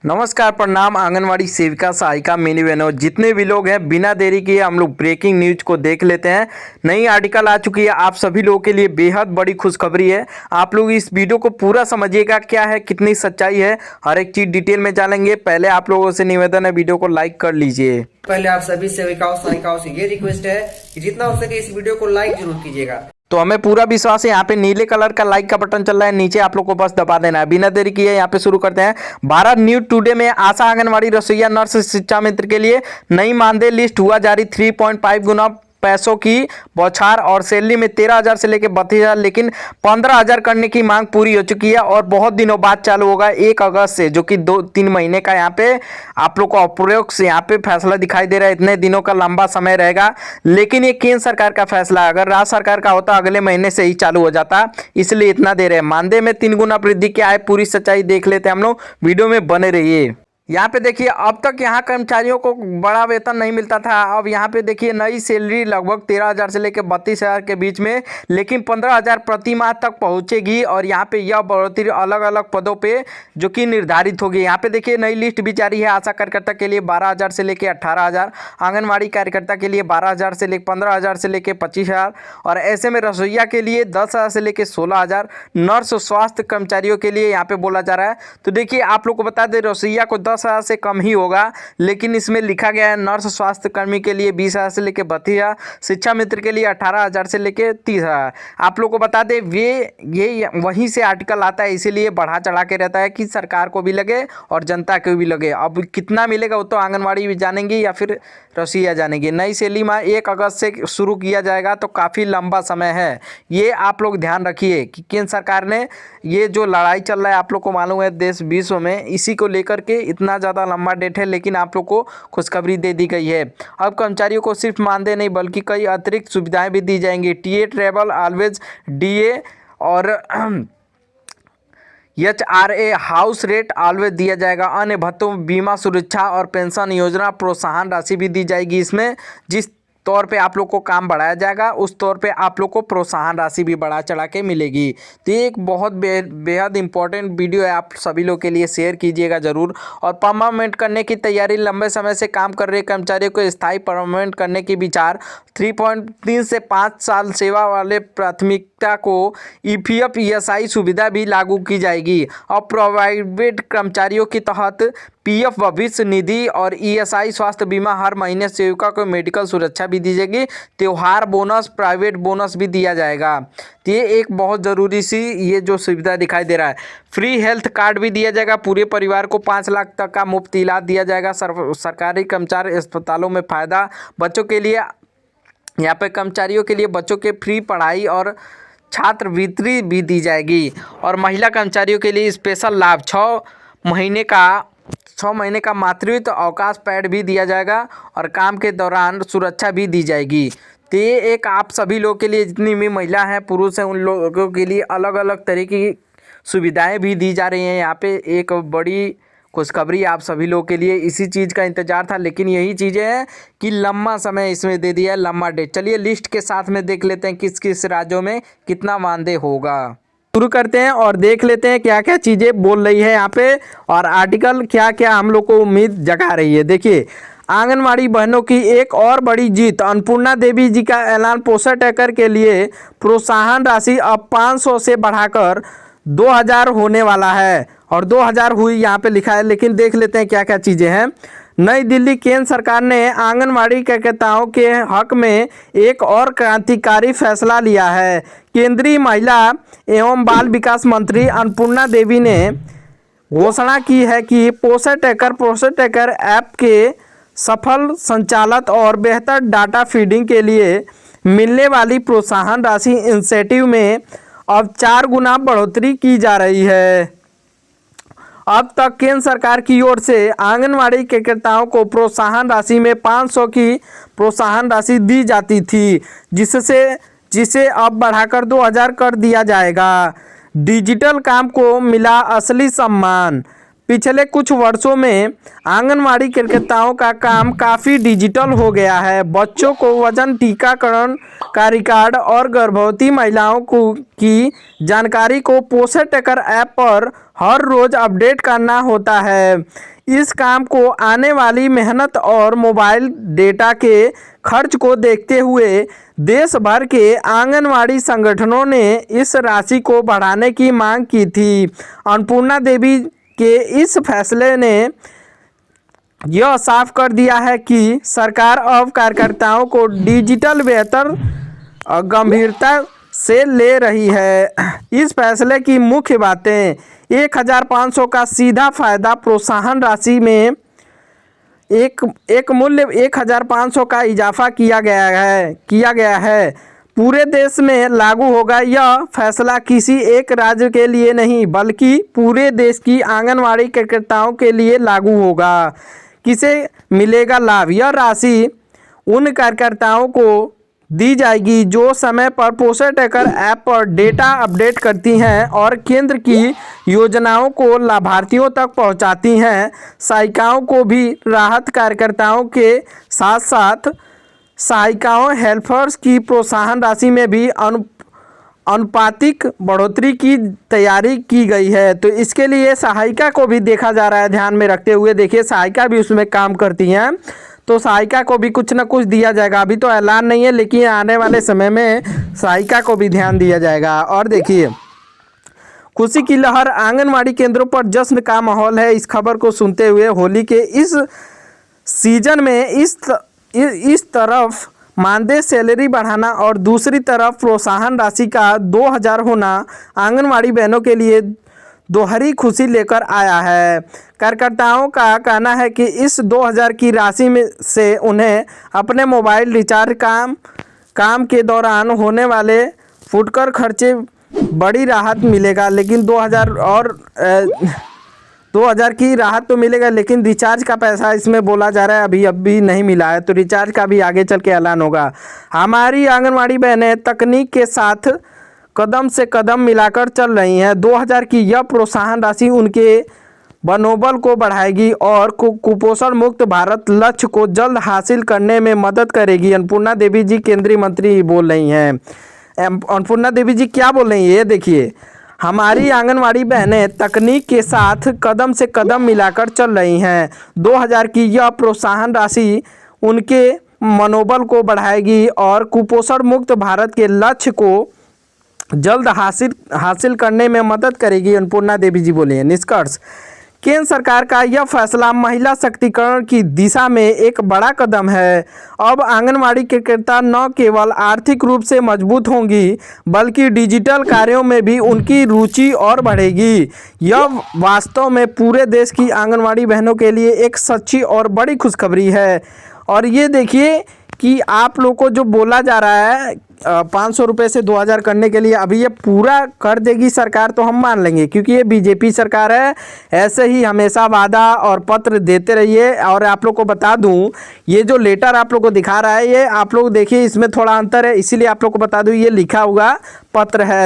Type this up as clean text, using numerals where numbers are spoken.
नमस्कार, प्रणाम। आंगनवाड़ी सेविका, सहायिका, मिनी बहनों, जितने भी लोग हैं, बिना देरी किए हम लोग ब्रेकिंग न्यूज को देख लेते हैं। नई आर्टिकल आ चुकी है, आप सभी लोगों के लिए बेहद बड़ी खुशखबरी है। आप लोग इस वीडियो को पूरा समझिएगा, क्या है, कितनी सच्चाई है, हर एक चीज डिटेल में जानेंगे। पहले आप लोगों से निवेदन है, वीडियो को लाइक कर लीजिए। पहले आप सभी सेविकाओं सहायिकाओं से ये रिक्वेस्ट है कि जितना हो सके इस वीडियो को लाइक जरूर कीजिएगा। तो हमें पूरा विश्वास है, यहाँ पे नीले कलर का लाइक का बटन चल रहा है, नीचे आप लोग को बस दबा देना है। बिना देरी किए यहाँ पे शुरू करते हैं। भारत न्यूज टुडे में आशा आंगनवाड़ी रसोईया नर्स शिक्षा मित्र के लिए नई मानदेय लिस्ट हुआ जारी। 3.5 गुना पैसों की बौछार और सैलरी में 13,000 से लेकर 32,000, लेकिन 15,000 करने की मांग पूरी हो चुकी है और बहुत दिनों बाद चालू होगा 1 अगस्त से, जो कि 2-3 महीने का यहाँ पे आप लोग को अप्रोक्स यहाँ पे फैसला दिखाई दे रहा है। इतने दिनों का लंबा समय रहेगा, लेकिन ये केंद्र सरकार का फैसला है। अगर राज्य सरकार का होता अगले महीने से ही चालू हो जाता, इसलिए इतना दे रहे हैं। मानदेय में 3 गुना वृद्धि क्या है, पूरी सच्चाई देख लेते हैं हम लोग, वीडियो में बने रहिए। यहाँ पे देखिए, अब तक यहाँ कर्मचारियों को बड़ा वेतन नहीं मिलता था। अब यहाँ पे देखिए, नई सैलरी लगभग 13,000 से लेकर 32,000 के बीच में, लेकिन 15,000 प्रति माह तक पहुँचेगी। और यहाँ पे यह बढ़ोतरी अलग अलग पदों पे जो कि निर्धारित होगी। यहाँ पे देखिए, नई लिस्ट भी जारी है। आशा कार्यकर्ता के लिए 12,000 से लेकर 18,000, आंगनबाड़ी कार्यकर्ता के लिए 12,000 से लेकर 15,000 से लेकर 25,000, और ऐसे में रसोईया के लिए 10,000 से लेकर 16,000, नर्स स्वास्थ्य कर्मचारियों के लिए यहाँ पे बोला जा रहा है। तो देखिए, आप लोग को बता दें, रसोईया को 10,000 से कम ही होगा, लेकिन इसमें लिखा गया है नर्स स्वास्थ्य कर्मी के लिए 20,000 से लेकर 32,000, शिक्षा मित्र के लिए 18,000 से लेकर 30,000। आप लोग को बता दें, ये वहीं से आर्टिकल आता है, इसीलिए बढ़ा चढ़ा के रहता है कि सरकार को भी लगे और जनता को भी लगे। अब कितना मिलेगा वो तो आंगनबाड़ी भी जानेंगी या फिर रसोईया जानेंगी। नई सैलरी में 1 अगस्त से शुरू किया जाएगा, तो काफ़ी लंबा समय है। ये आप लोग ध्यान रखिए कि केंद्र सरकार ने ये जो लड़ाई चल रहा है, आप लोग को मालूम है, देश विश्व में, इसी को लेकर के इतना ज़्यादा लंबा डेट है, लेकिन आप लोग को खुशखबरी दे दी गई है। अब कर्मचारियों को सिर्फ मानदेय नहीं बल्कि कई अतिरिक्त सुविधाएं भी दी जाएंगी। टीए, ट्रेवल ऑलवेज, डीए और HRA हाउस रेट ऑलवेज दिया जाएगा। अन्य भत्तों, बीमा, सुरक्षा और पेंशन योजना, प्रोत्साहन राशि भी दी जाएगी। इसमें जिस तौर पे आप लोग को काम बढ़ाया जाएगा, उस तौर पे आप लोग को प्रोत्साहन राशि भी बढ़ा चढ़ा के मिलेगी। तो ये एक बहुत बेहद इंपॉर्टेंट वीडियो है, आप सभी लोग के लिए शेयर कीजिएगा ज़रूर। और परमानेंट करने की तैयारी, लंबे समय से काम कर रहे कर्मचारियों को स्थायी परमानेंट करने की विचार। 3.3 से 5 साल सेवा वाले प्राथमिकता को EPF ESI सुविधा भी लागू की जाएगी। अब प्राइवेट कर्मचारियों के तहत PF भविष्य निधि और ESI स्वास्थ्य बीमा, हर महीने सेविका को मेडिकल सुरक्षा भी दी जाएगी। त्योहार बोनस, प्राइवेट बोनस भी दिया जाएगा। तो ये एक बहुत ज़रूरी सी ये जो सुविधा दिखाई दे रहा है। फ्री हेल्थ कार्ड भी दिया जाएगा। पूरे परिवार को 5 लाख तक का मुफ्त इलाज दिया जाएगा। सरकारी कर्मचारी अस्पतालों में फ़ायदा। बच्चों के लिए, यहाँ पे कर्मचारियों के लिए बच्चों के फ्री पढ़ाई और छात्रवृत्ति भी दी जाएगी। और महिला कर्मचारियों के लिए स्पेशल लाभ, 6 महीने का मातृत्व अवकाश पैड भी दिया जाएगा और काम के दौरान सुरक्षा भी दी जाएगी। तो ये एक आप सभी लोग के लिए, जितनी भी महिला हैं, पुरुष हैं, उन लोगों के लिए अलग अलग तरह की सुविधाएं भी दी जा रही हैं। यहाँ पे एक बड़ी खुशखबरी आप सभी लोगों के लिए, इसी चीज़ का इंतजार था, लेकिन यही चीज़ें हैं कि लंबा समय इसमें दे दिया है, लंबा डेट। चलिए लिस्ट के साथ में देख लेते हैं किस किस राज्यों में कितना मानदेय होगा। शुरू करते हैं और देख लेते हैं क्या क्या चीज़ें बोल रही है यहाँ पे, और आर्टिकल क्या क्या हम लोग को उम्मीद जगा रही है। देखिए, आंगनवाड़ी बहनों की एक और बड़ी जीत, अन्नपूर्णा देवी जी का ऐलान। पोषण टैकर के लिए प्रोत्साहन राशि अब 500 से बढ़ाकर 2,000 होने वाला है, और 2,000 हुई यहाँ पे लिखा है, लेकिन देख लेते हैं क्या क्या चीज़ें हैं। नई दिल्ली, केंद्र सरकार ने आंगनवाड़ी कार्यकर्ताओं के हक में एक और क्रांतिकारी फैसला लिया है। केंद्रीय महिला एवं बाल विकास मंत्री अन्नपूर्णा देवी ने घोषणा की है कि पोषण ट्रैकर ऐप के सफल संचालन और बेहतर डाटा फीडिंग के लिए मिलने वाली प्रोत्साहन राशि इंसेंटिव में अब 4 गुना बढ़ोतरी की जा रही है। अब तक केंद्र सरकार की ओर से आंगनवाड़ी कार्यकर्ताओं को प्रोत्साहन राशि में 500 की प्रोत्साहन राशि दी जाती थी, जिसे अब बढ़ाकर 2,000 कर दिया जाएगा। डिजिटल काम को मिला असली सम्मान। पिछले कुछ वर्षों में आंगनवाड़ी कार्यकर्ताओं का काम काफ़ी डिजिटल हो गया है। बच्चों को वजन, टीकाकरण का रिकॉर्ड और गर्भवती महिलाओं की जानकारी को पोषण ट्रैकर ऐप पर हर रोज़ अपडेट करना होता है। इस काम को आने वाली मेहनत और मोबाइल डेटा के खर्च को देखते हुए देश भर के आंगनवाड़ी संगठनों ने इस राशि को बढ़ाने की मांग की थी। अन्नपूर्णा देवी के इस फैसले ने यह साफ कर दिया है कि सरकार अब कार्यकर्ताओं को डिजिटल बेहतर गंभीरता से ले रही है। इस फैसले की मुख्य बातें: 1500 का सीधा फायदा, प्रोत्साहन राशि में एक मूल्य 1500 का इजाफा किया गया है। पूरे देश में लागू होगा। यह फैसला किसी एक राज्य के लिए नहीं बल्कि पूरे देश की आंगनवाड़ी कार्यकर्ताओं के लिए लागू होगा। किसे मिलेगा लाभ? यह राशि उन कार्यकर्ताओं को दी जाएगी जो समय पर पोषण ट्रैकर ऐप पर डेटा अपडेट करती हैं और केंद्र की योजनाओं को लाभार्थियों तक पहुंचाती हैं। सहायिकाओं को भी राहत। कार्यकर्ताओं के साथ साथ सहायिकाओं हेल्पर्स की प्रोत्साहन राशि में भी अनुपातिक बढ़ोतरी की तैयारी की गई है। तो इसके लिए सहायिका को भी देखा जा रहा है, ध्यान में रखते हुए। देखिए, सहायिका भी उसमें काम करती हैं, तो सहायिका को भी कुछ ना कुछ दिया जाएगा। अभी तो ऐलान नहीं है, लेकिन आने वाले समय में सहायिका को भी ध्यान दिया जाएगा। और देखिए, खुशी की लहर, आंगनवाड़ी केंद्रों पर जश्न का माहौल है। इस खबर को सुनते हुए होली के इस सीजन में इस तरफ मानदेय सैलरी बढ़ाना और दूसरी तरफ प्रोत्साहन राशि का 2000 होना आंगनवाड़ी बहनों के लिए दोहरी खुशी लेकर आया है। कार्यकर्ताओं का कहना है कि इस 2000 की राशि में से उन्हें अपने मोबाइल रिचार्ज काम के दौरान होने वाले फुटकर खर्चे बड़ी राहत मिलेगा। लेकिन 2000 की राहत तो मिलेगा, लेकिन रिचार्ज का पैसा इसमें बोला जा रहा है अभी नहीं मिला है, तो रिचार्ज का भी आगे चल के ऐलान होगा। हमारी आंगनवाड़ी बहनें तकनीक के साथ कदम से कदम मिलाकर चल रही हैं। 2000 की यह प्रोत्साहन राशि उनके मनोबल को बढ़ाएगी और कुपोषण मुक्त भारत लक्ष्य को जल्द हासिल करने में मदद करेगी। अन्नपूर्णा देवी जी केंद्रीय मंत्री बोल रही हैं। अन्नपूर्णा देवी जी क्या बोल रही हैं, ये देखिए। हमारी आंगनवाड़ी बहनें तकनीक के साथ कदम से कदम मिलाकर चल रही हैं। 2000 की यह प्रोत्साहन राशि उनके मनोबल को बढ़ाएगी और कुपोषण मुक्त भारत के लक्ष्य को जल्द हासिल करने में मदद करेगी, अन्नपूर्णा देवी जी बोले हैं। निष्कर्ष: केंद्र सरकार का यह फैसला महिला शक्तिकरण की दिशा में एक बड़ा कदम है। अब आंगनवाड़ी कार्यकर्ता न केवल आर्थिक रूप से मजबूत होंगी बल्कि डिजिटल कार्यों में भी उनकी रुचि और बढ़ेगी। यह वास्तव में पूरे देश की आंगनवाड़ी बहनों के लिए एक सच्ची और बड़ी खुशखबरी है। और ये देखिए कि आप लोग को जो बोला जा रहा है 500 रुपये से 2000 करने के लिए, अभी ये पूरा कर देगी सरकार तो हम मान लेंगे, क्योंकि ये बीजेपी सरकार है। ऐसे ही हमेशा वादा और पत्र देते रहिए। और आप लोग को बता दूं, ये जो लेटर आप लोग को दिखा रहा है, ये आप लोग देखिए इसमें थोड़ा अंतर है, इसीलिए आप लोग को बता दूं ये लिखा हुआ पत्र है।